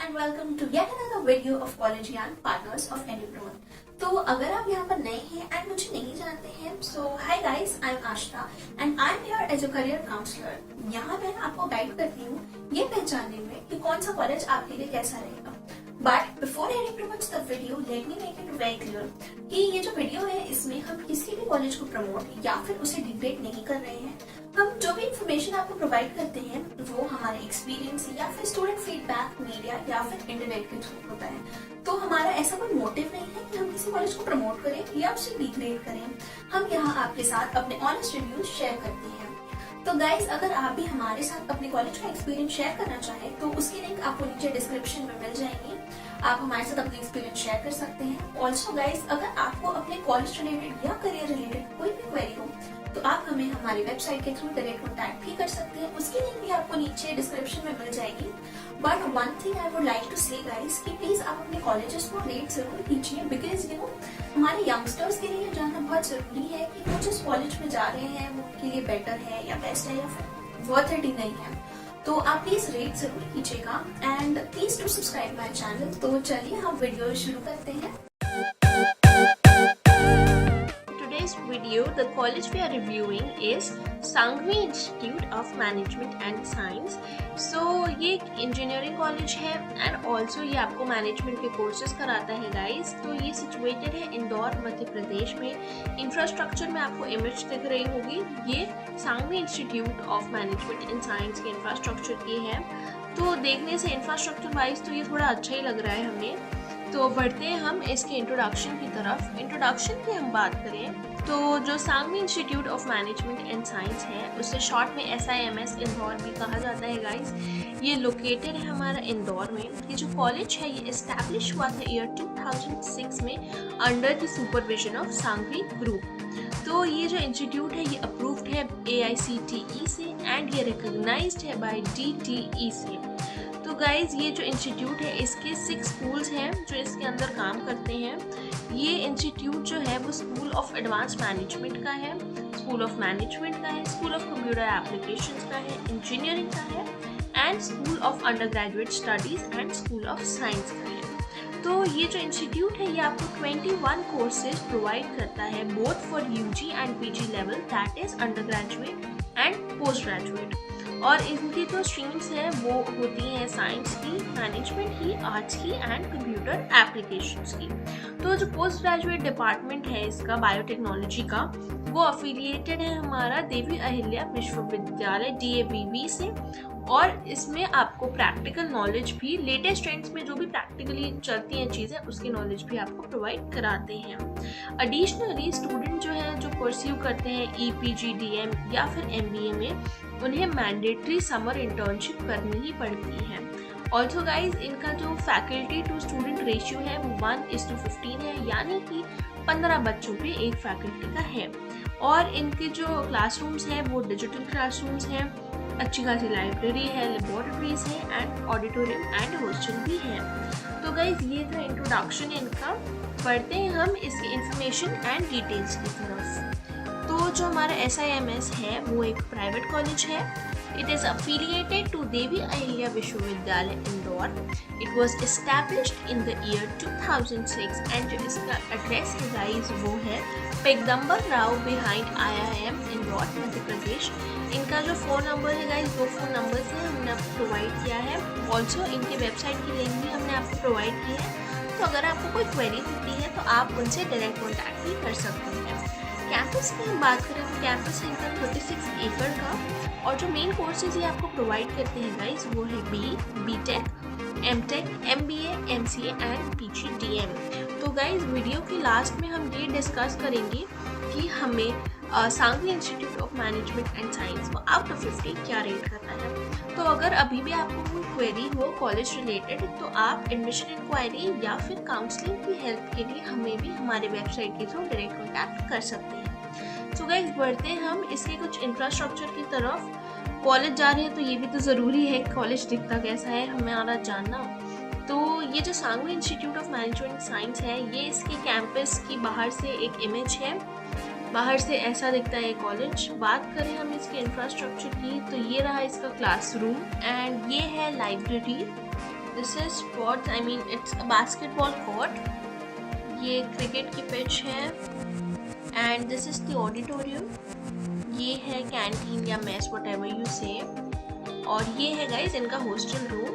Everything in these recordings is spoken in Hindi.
and welcome to yet another video of College Yarn Partners of Edupromote। तो अगर आप यहाँ पर नए हैं एंड मुझे नहीं जानते हैं, so hi guys, I am Ashra and I am here as a career counsellor. यहाँ मैं आपको गाइड करती हूँ ये पहचानने में कि कौन सा कॉलेज आपके लिए कैसा रहेगा। But before heading towards the video, let me make it very clear कि ये जो वीडियो है इसमें हम किसी भी कॉलेज को प्रमोट या फिर उसे डिबेट नहीं कर रहे हैं। हम जो भी इन्फॉर्मेशन आपको प्रोवाइड करते हैं वो हमारे एक्सपीरियंस या फिर स्टूडेंट फीडबैक, मीडिया या फिर इंटरनेट के थ्रू होता है। तो हमारा ऐसा कोई मोटिव नहीं है कि हम किसी कॉलेज को प्रमोट करें या उसे डिग्रेड करें। हम यहाँ आपके साथ अपने ऑनेस्ट रिव्यूज शेयर करते हैं। तो गाइज, अगर आप भी हमारे साथ अपने कॉलेज का एक्सपीरियंस शेयर करना चाहें तो उसकी लिंक आपको नीचे डिस्क्रिप्शन में मिल जाएगी। आप हमारे साथ अपने एक्सपीरियंस शेयर कर सकते हैं। ऑल्सो गाइज, अगर आपको अपने कॉलेज रिलेटेड या करियर रिलेटेड कोई भी क्वेरी हो तो आप हमें हमारी वेबसाइट के थ्रू डायरेक्ट कॉन्टैक्ट भी कर सकते हैं। उसकी लिंक भी आपको नीचे डिस्क्रिप्शन में मिल जाएगी। But one thing I would like to say guys कि प्लीज आप अपने कॉलेजेस को रेट जरूर कीजिए, बिकॉज यू नो हमारे यंगस्टर्स के लिए जानना बहुत जरूरी है कि वो जिस कॉलेज में जा रहे हैं वो उनके लिए बेटर है या बेस्ट है या फिर वर्थ इट ही नहीं है। तो आप प्लीज रेट जरूर कीजिएगा and please to subscribe my channel. तो चलिए हम वीडियो शुरू करते हैं। Video, the college we are reviewing is Sangvi Institute of Management and Science। So ये एक इंजीनियरिंग कॉलेज है एंड ऑल्सो ये आपको मैनेजमेंट के कोर्सेज कराता है गाइस। तो ये सिचुएटेड है इंदौर, मध्य प्रदेश में। इंफ्रास्ट्रक्चर में आपको इमेज दिख रही होगी, ये Sangvi institute of management and science के इंफ्रास्ट्रक्चर की है। तो देखने से इंफ्रास्ट्रक्चर वाइज तो ये थोड़ा अच्छा ही लग रहा है हमें। तो बढ़ते हैं हम इसके इंट्रोडक्शन की तरफ। इंट्रोडक्शन की हम बात करें तो जो Sangvi institute of management and science है उसे शॉर्ट में SIMS इंदौर भी कहा जाता है गाइस। ये लोकेटेड है हमारा इंदौर में। ये जो कॉलेज है ये एस्टैब्लिश हुआ था ईयर 2006 में under the supervision of Sangvi group. तो ये जो इंस्टीट्यूट है ये अप्रूव्ड है AICTE से एंड ये रिकॉग्नाइज्ड है बाय DTE से। तो गाइज ये जो इंस्टीट्यूट है इसके 6 स्कूल्स हैं जो इसके अंदर काम करते हैं। ये इंस्टीट्यूट जो है वो स्कूल ऑफ एडवांस मैनेजमेंट का है, स्कूल ऑफ मैनेजमेंट का है, स्कूल ऑफ कंप्यूटर एप्लीकेशंस का है, इंजीनियरिंग का है and school of under graduate studies and school of science का है। तो ये जो इंस्टीट्यूट है ये आपको 21 कोर्सेज प्रोवाइड करता है both for UG and PG level, that is under graduate and post graduate. और इनकी जो स्ट्रीम्स हैं वो होती हैं साइंस की, मैनेजमेंट की, आर्ट्स की एंड कंप्यूटर एप्लीकेशंस की। तो जो पोस्ट ग्रेजुएट डिपार्टमेंट है इसका बायोटेक्नोलॉजी का, वो अफिलिएटेड है हमारा देवी अहिल्या विश्वविद्यालय DAVV से। और इसमें आपको प्रैक्टिकल नॉलेज भी, लेटेस्ट ट्रेंड्स में जो भी प्रैक्टिकली चलती हैं चीज़ें उसकी नॉलेज भी आपको प्रोवाइड कराते हैं। एडिशनली स्टूडेंट जो है जो परस्यू करते हैं EPGDM या फिर MBA में, उन्हें मैंडेटरी समर इंटर्नशिप करनी ही पड़ती है। ऑल्सो गाइज इनका जो फैकल्टी टू स्टूडेंट रेशियो है वो 1:15 है, यानी कि 15 बच्चों पे एक फैकल्टी का है। और इनके जो क्लासरूम्स हैं वो डिजिटल क्लासरूम्स हैं, अच्छी खासी लाइब्रेरी है, लेबोरेटरीज है एंड ऑडिटोरियम एंड हॉस्टल भी है। तो गाइज ये था इंट्रोडक्शन इनका। पढ़ते हैं हम इसकी इंफॉर्मेशन एंड डिटेल्स की तरफ। तो जो हमारा SIMS है वो एक प्राइवेट कॉलेज है। It is affiliated to Devi Ahilya विश्वविद्यालय Indore. It was established in the year 2006 and जो इसका एड्रेस है गाइज वो है पेगदम्बर राव बिहाइंड IIM इंदौर, मध्य प्रदेश। इनका जो फ़ोन नंबर है गाइज, 2 फ़ोन नंबर्स हैं हमने आपको प्रोवाइड किया है। ऑल्सो इनकी वेबसाइट की लिंक भी हमने आपको प्रोवाइड की है। तो अगर आपको कोई क्वेरी होती है तो आप उनसे डायरेक्ट कॉन्टैक्ट भी कर सकते हैं। कैंपस की हम बात करें तो कैंपस है इनका 36 एकड़ का। और जो मेन कोर्सेज ये आपको प्रोवाइड करते हैं गाइज वो है BE, BTech, MTech, MBA, MCA and PGDM। तो गाइज वीडियो के लास्ट में हम ये डिस्कस करेंगे कि हमें Sangvi institute of management and science को आउट ऑफ 50 क्या रेट करना है। तो अगर अभी भी आपको कोई क्वेरी हो कॉलेज रिलेटेड तो आप एडमिशन इंक्वायरी या फिर काउंसलिंग की हेल्प के लिए हमें भी हमारे वेबसाइट के थ्रू डायरेक्ट कॉन्टैक्ट कर सकते हैं। सो गाइस बढ़ते हैं हम इसके कुछ इंफ्रास्ट्रक्चर की तरफ। कॉलेज जा रहे हैं तो ये भी तो ज़रूरी है कॉलेज दिखता कैसा है हमारा जानना। तो ये जो Sangvi institute of management science है ये इसके कैंपस की बाहर से एक इमेज है। बाहर से ऐसा दिखता है कॉलेज। बात करें हम इसके इंफ्रास्ट्रक्चर की तो ये रहा इसका क्लासरूम एंड ये है library this is court, I mean it's a basketball court. ये क्रिकेट की पिच है and this is the auditorium. ये है कैंटीन या मेस वट एवर यू से, और ये है गाइज इनका hostel room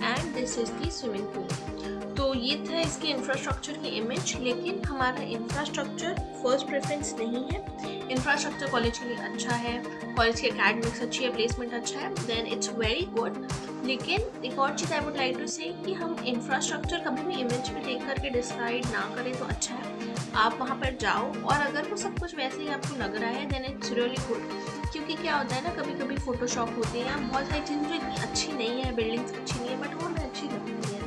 and this is the swimming pool. तो ये था इसके इंफ्रास्ट्रक्चर की इमेज, लेकिन हमारा इंफ्रास्ट्रक्चर फर्स्ट प्रेफरेंस नहीं है। इंफ्रास्ट्रक्चर कॉलेज के लिए अच्छा है, कॉलेज की एकेडमिक्स अच्छी है, प्लेसमेंट अच्छा है, देन इट्स वेरी गुड। लेकिन एक और चीज़ आई वुड लाइक टू से कि हम इंफ्रास्ट्रक्चर कभी भी इमेज में देख करके डिसाइड ना करें तो अच्छा है। आप वहाँ पर जाओ और अगर वो सब कुछ वैसे ही आपको लग रहा है देन इट्स रियली गुड। क्योंकि क्या होता है ना, कभी कभी फोटोशॉप होते हैं, बहुत सारी चीज़ें जो इतनी अच्छी नहीं है, बिल्डिंग्स अच्छी नहीं है, बट वो हमें अच्छी लगती है।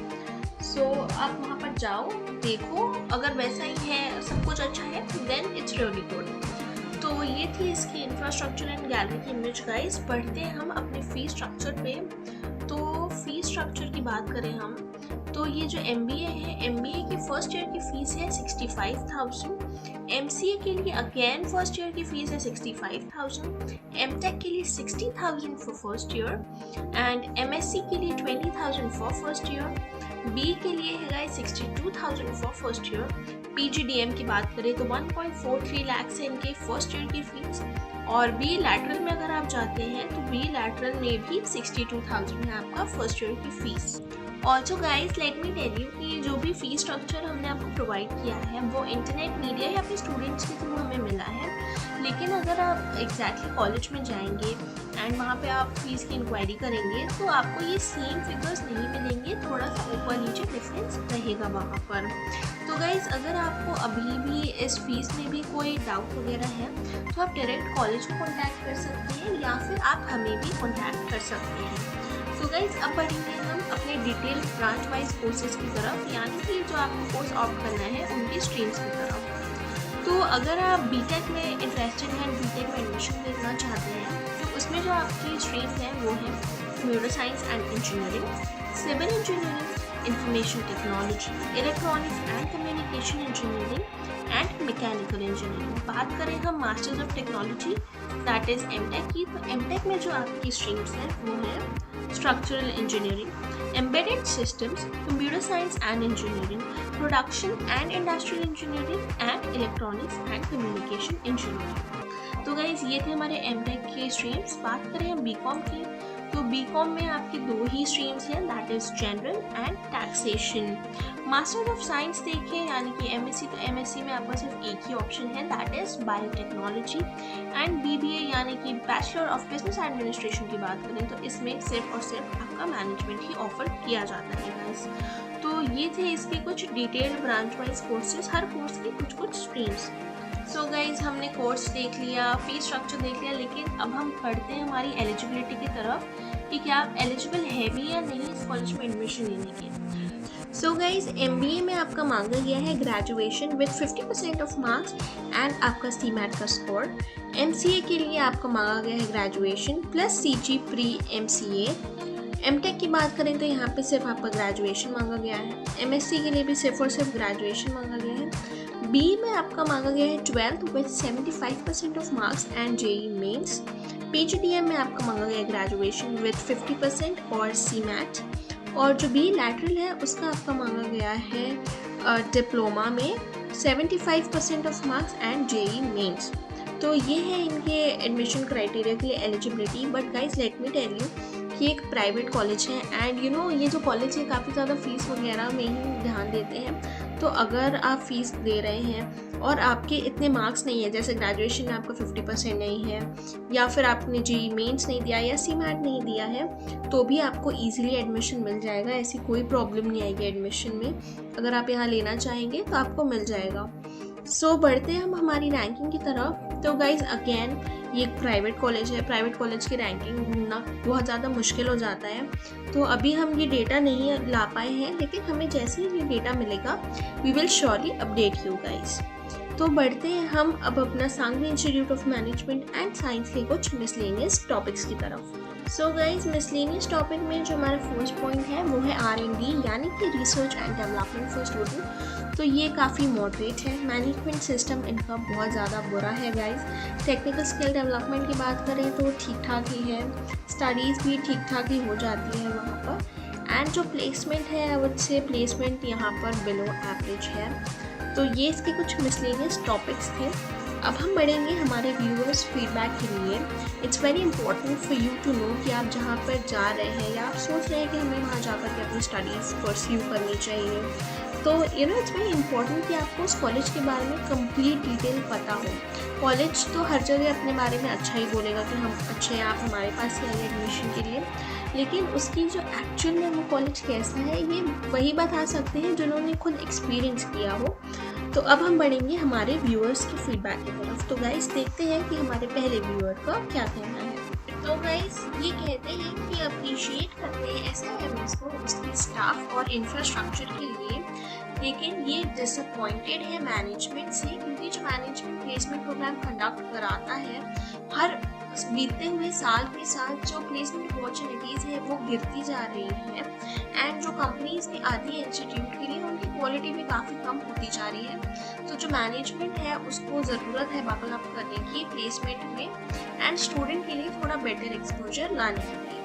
सो आप वहाँ पर जाओ, देखो, अगर वैसा ही है, सब कुछ अच्छा है, देन इट्स रियली गुड। तो ये थी इसकी इंफ्रास्ट्रक्चर एंड गैलरी की इमेज गाइस। बढ़ते हैं हम अपने फीस स्ट्रक्चर पे। तो फीस स्ट्रक्चर की बात करें हम, तो ये जो MBA है, MBA की फर्स्ट ईयर की फ़ीस है 65,000, MCA के लिए अगेन फर्स्ट ईयर की फ़ीस है 65,000, MTech के लिए 60,000 for first year and MSc के लिए 20,000 फॉर फर्स्ट ईयर, B के लिए है guys 62,000 for first year. PGDM की बात करें तो 1.43 लाख से इनके फर्स्ट ईयर की फीस, और B लैटरल में अगर आप जाते हैं तो B लैटरल में भी 62,000 है आपका फर्स्ट ईयर की फीस। Also guys let me tell you कि जो भी फीस स्ट्रक्चर हमने आपको प्रोवाइड किया है वो इंटरनेट मीडिया या फिर स्टूडेंट्स के थ्रू हमें मिला है। लेकिन अगर आप एग्जैक्टली कॉलेज में जाएंगे एंड वहाँ पे आप फीस की इंक्वायरी करेंगे तो आपको ये सेम फिगर्स नहीं मिलेंगे, थोड़ा सा ऊपर नीचे डिफरेंस रहेगा वहाँ पर। तो गाइज अगर आपको अभी भी इस फीस में भी कोई डाउट वगैरह है तो आप डायरेक्ट कॉलेज को कॉन्टैक्ट कर सकते हैं या फिर आप हमें भी कॉन्टैक्ट कर सकते हैं। तो गाइज अब बढ़ेंगे हम अपने डिटेल ब्रांच वाइज कोर्सेज की तरफ, यानी कि जो आपको कोर्स ऑप्ट करना है उनकी स्ट्रीम्स की तरफ। तो अगर आप बीटेक में इंटरेस्टेड हैं, बीटेक में एडमिशन लेना चाहते हैं, तो उसमें जो आपकी स्ट्रीम्स हैं वो है computer science and engineering, civil engineering, information technology, electronics and communication engineering and mechanical engineering. बात करें हम masters of technology that is MTech की, तो MTech में जो आपकी स्ट्रीम्स हैं वो है structural engineering, embedded systems, computer science and engineering, production and industrial engineering and electronics and communication engineering. तो गाइज ये थे हमारे MTech के स्ट्रीम्स। बात करें हम BCom की, तो BCom में आपकी दो ही स्ट्रीम्स हैं that is general and taxation. Master of science देखें यानी कि MSc, तो MSc में आपका सिर्फ एक ही ऑप्शन है that is biotechnology and BBA यानी कि बैचलर ऑफ बिजनेस एडमिनिस्ट्रेशन की बात करें तो इसमें सिर्फ और सिर्फ आपका मैनेजमेंट ही ऑफर किया जाता है गाइस। तो ये थे इसके कुछ डिटेल्ड ब्रांच वाइज कोर्सेज, हर कोर्स के कुछ कुछ स्ट्रीम्स। सो गाइज हमने कोर्स देख लिया, फीस स्ट्रक्चर देख लिया, लेकिन अब हम पढ़ते हैं हमारी एलिजिबिलिटी की तरफ कि क्या आप एलिजिबल है भी या नहीं इस कॉलेज में एडमिशन लेने के। सो गाइज MBA में आपका मांगा गया है graduation with 50% of marks and आपका CMAT का स्कोर। MCA के लिए आपका मांगा गया है graduation plus CG pre MCA। MTech की बात करें तो यहाँ पे सिर्फ आपका ग्रेजुएशन मांगा गया है। MSc के लिए भी सिर्फ और सिर्फ ग्रेजुएशन मांगा गया है। B में आपका मांगा गया है 12th with 75% of marks and JEE mains. PGDM में आपका मांगा गया है ग्रेजुएशन विद 50% और CMAT। और जो B लैटरल है उसका आपका मांगा गया है डिप्लोमा में 75% of marks and JEE mains. तो ये है इनके एडमिशन क्राइटेरिया के लिए eligibility. But guys let me tell you कि एक प्राइवेट कॉलेज है एंड यू नो ये जो कॉलेज है काफ़ी ज़्यादा फीस वगैरह में ही ध्यान देते हैं। तो अगर आप फीस दे रहे हैं और आपके इतने मार्क्स नहीं है, जैसे ग्रेजुएशन में आपका 50% नहीं है या फिर आपने JEE मेंस नहीं दिया या CMAT नहीं दिया है, तो भी आपको ईजिली एडमिशन मिल जाएगा। ऐसी कोई प्रॉब्लम नहीं आएगी एडमिशन में। अगर आप यहाँ लेना चाहेंगे तो आपको मिल जाएगा। सो बढ़ते हैं हम हमारी रैंकिंग की तरफ। तो गाइज अगेन ये एक प्राइवेट कॉलेज है, प्राइवेट कॉलेज की रैंकिंग ढूंढना बहुत ज़्यादा मुश्किल हो जाता है। तो अभी हम ये डेटा नहीं ला पाए हैं, लेकिन हमें जैसे ही ये डेटा मिलेगा we will surely update you guys. तो बढ़ते हैं हम अब अपना Sangvi institute of management and science के कुछ मिसलेनियस टॉपिक्स की तरफ। सो गाइज मिसलेनियस टॉपिक में जो हमारा फर्स्ट पॉइंट है वो है R&D यानी कि research and development for student. तो ये काफ़ी मॉडरेट है। मैनेजमेंट सिस्टम इनका बहुत ज़्यादा बुरा है गाइज। टेक्निकल स्किल डेवलपमेंट की बात करें तो ठीक ठाक ही है, स्टडीज़ भी ठीक ठाक ही हो जाती है वहाँ पर। एंड जो प्लेसमेंट है आई वुड से प्लेसमेंट यहाँ पर बिलो एवरेज है। तो ये इसके कुछ मिसलेनियस टॉपिक्स थे। अब हम बढ़ेंगे हमारे व्यूअर्स फीडबैक के लिए। It's very important for you to know कि आप जहाँ पर जा रहे हैं या आप सोच रहे हैं कि हमें वहाँ जाकर के अपनी स्टडीज़ परस्यू करनी चाहिए, तो इट्स वेरी इंपॉर्टेंट कि आपको उस कॉलेज के बारे में कंप्लीट डिटेल पता हो। कॉलेज तो हर जगह अपने बारे में अच्छा ही बोलेगा कि हम अच्छे हैं, आप हमारे पास ही आइए एडमिशन के लिए, लेकिन उसकी जो एक्चुअल में वो कॉलेज कैसा है ये वही बता सकते हैं जिन्होंने खुद एक्सपीरियंस किया हो। तो अब हम बढ़ेंगे हमारे व्यूअर्स की फीडबैक की तरफ। तो गाइस देखते हैं कि हमारे पहले व्यूअर का क्या कहना है। तो गाइस ये कहते हैं कि अप्रिशिएट करते हैं SIMS को उसके स्टाफ और इंफ्रास्ट्रक्चर के लिए, लेकिन ये डिसअपॉइंटेड है मैनेजमेंट से, क्योंकि जो मैनेजमेंट प्लेसमेंट प्रोग्राम कंडक्ट कराता है हर बीतते हुए साल के साथ जो प्लेसमेंट अपॉर्चुनिटीज़ है वो गिरती जा रही है, एंड जो कंपनीज ने आती है इंस्टीट्यूट के लिए उनकी क्वालिटी भी काफ़ी कम होती जा रही है। तो जो मैनेजमेंट है उसको ज़रूरत है बबल अप करने की प्लेसमेंट में एंड स्टूडेंट के लिए थोड़ा बेटर एक्सपोजर लाने के लिए।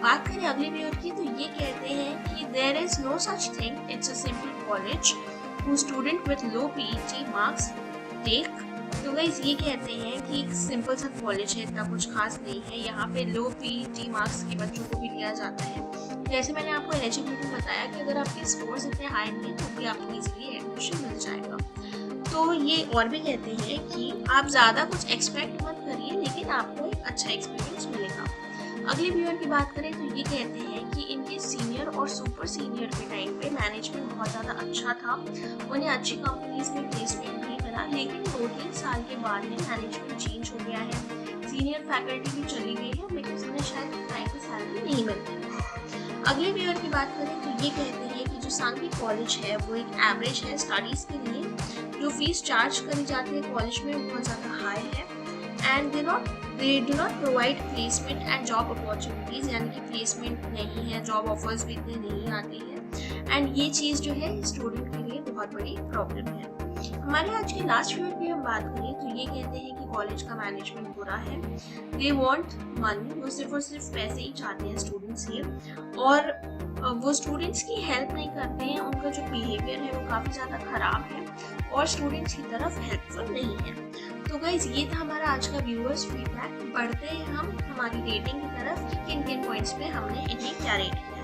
बात करें अगले व्यूअर की, तो ये कहते हैं कि there is no such thing, it's a simple college who student with low PET marks take. तो गाइस ये कहते हैं कि एक सिंपल सा कॉलेज है, इतना कुछ खास नहीं है, यहाँ पे लो PET मार्क्स के बच्चों को भी लिया जाता है। जैसे मैंने आपको एलिजिबिलिटी बताया कि अगर आपके स्कोर्स इतने हाई नहीं है तो भी आपको इजीली एडमिशन मिल जाएगा। तो ये और भी कहते हैं कि आप ज़्यादा कुछ एक्सपेक्ट मत करिए, लेकिन आपको एक अच्छा एक्सपीरियंस मिलेगा। अगले व्यूअर की बात करें तो ये कहते हैं कि इनके सीनियर और सुपर सीनियर के टाइम पे मैनेजमेंट बहुत ज़्यादा अच्छा था, उन्हें अच्छी कंपनीज में प्लेसमेंट भी मिला, लेकिन 2-3 साल के बाद में मैनेजमेंट चेंज हो गया है, सीनियर फैकल्टी भी चली गई है, बिकॉज उन्हें शायद टाइम पे सैलरी नहीं मिलती है। अगले व्यूअर की बात करें तो ये कहते हैं कि जो सांघवी कॉलेज है वो एक एवरेज है स्टडीज़ के लिए, जो फीस चार्ज करी जाती है कॉलेज में बहुत ज़्यादा हाई है, and they do not provide placement and job opportunities, यानी कि प्लेसमेंट नहीं है, जॉब ऑफर्स भी इतने नहीं आते हैं, एंड ये चीज़ जो है स्टूडेंट के लिए बहुत बड़ी प्रॉब्लम है। हमारे आज के लास्ट व्यूअर की हम बात करें तो ये कहते हैं कि कॉलेज का मैनेजमेंट बुरा है, दे वांट मनी, वो सिर्फ और सिर्फ पैसे ही चाहते हैं स्टूडेंट्स से, और वो स्टूडेंट्स की हेल्प नहीं करते हैं, उनका जो बिहेवियर है वो काफ़ी ज़्यादा ख़राब है और स्टूडेंट्स की तरफ हेल्पफुल नहीं है। तो गाइज ये था हमारा आज का व्यूअर्स फीडबैक। बढ़ते हैं हम हमारी रेटिंग की तरफ कि किन किन पॉइंट्स पे हमने इन्हें क्या रेट किया।